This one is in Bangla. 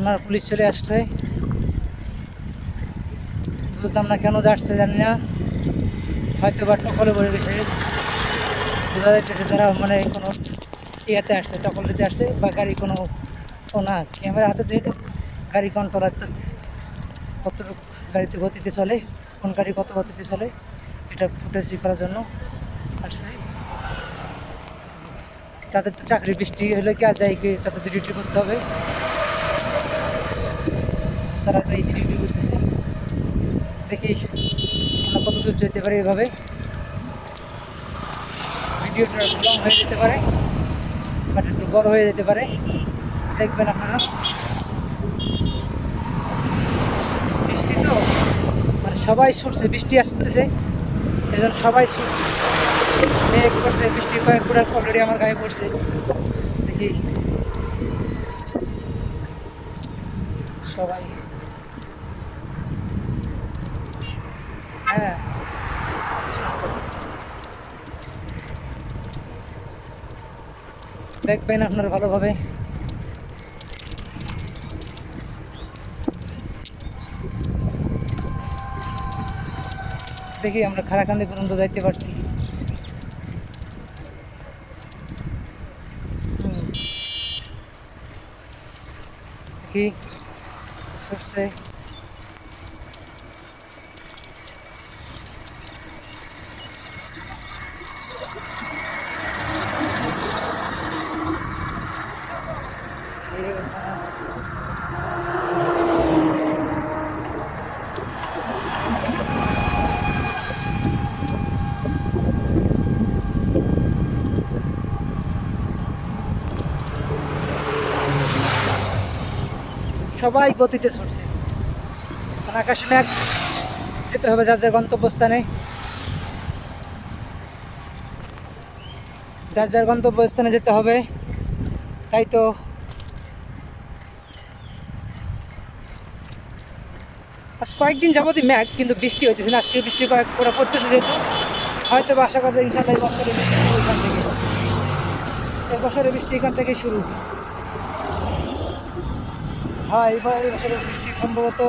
থানার পুলিশ চলে আসছে, বুঝলাম না কেন যাচ্ছে জানি না, হয়তো বা টকলে পড়ে গেছে। বোঝা যাইতেছে তারা মানে কোনো ইয়াতে আসছে, টকল দিতে আসছে, বা গাড়ি কোনো না ক্যামেরা হাতে যেহেতু গাড়ি কন্ট্রোল কতটুকু গাড়িতে গতিতে চলে, কোন গাড়ি কত গতিতে চলে এটা ফুটেজ করার জন্য আসছে। তাদের তো চাকরি, বৃষ্টি হলে কি আর যাই কি তাদের ডিউটি করতে হবে, তারা তো এই ডিউটি করতেছে। দেখি আমরা কত দূর যেতে পারি, এভাবে ভিডিওটা লং হয়ে যেতে পারে, বাট একটু বড় হয়ে যেতে পারে, দেখবেন আপনারা। বৃষ্টি তো মানে সবাই ছুটছে, বৃষ্টি আসতেছে এই জন্য সবাই ছুটছে, মেঘ করছে, বৃষ্টি কয়েক পুরো অলরেডি আমার গায়ে পড়ছে। দেখি সবাই, হ্যাঁ ছুটছে, দেখবেন আপনারা ভালোভাবে। দেখি আমরা খারাকান্দি পর্যন্ত যাইতে পারছি। দেখি ছুটছে, সবাই গতিতে ছুটছে, কারণ আকাশে মেঘ, যেতে হবে যার যার গন্তব্যস্থানে, যার যার গন্তব্যস্থানে যেতে হবে। তাই তো আজ কয়েকদিন যাবতই মেঘ, কিন্তু বৃষ্টি হইতেছে না। আজকে বৃষ্টি কয়েক পুরো পড়তেছে যেহেতু, হয়তো বা আশা করা ইনশাল্লাহ এই বছরের বৃষ্টি শুরু এখান থেকে, এই বছরের বৃষ্টি এখান থেকে শুরু। হ্যাঁ, এই বছরের বৃষ্টি সম্ভবত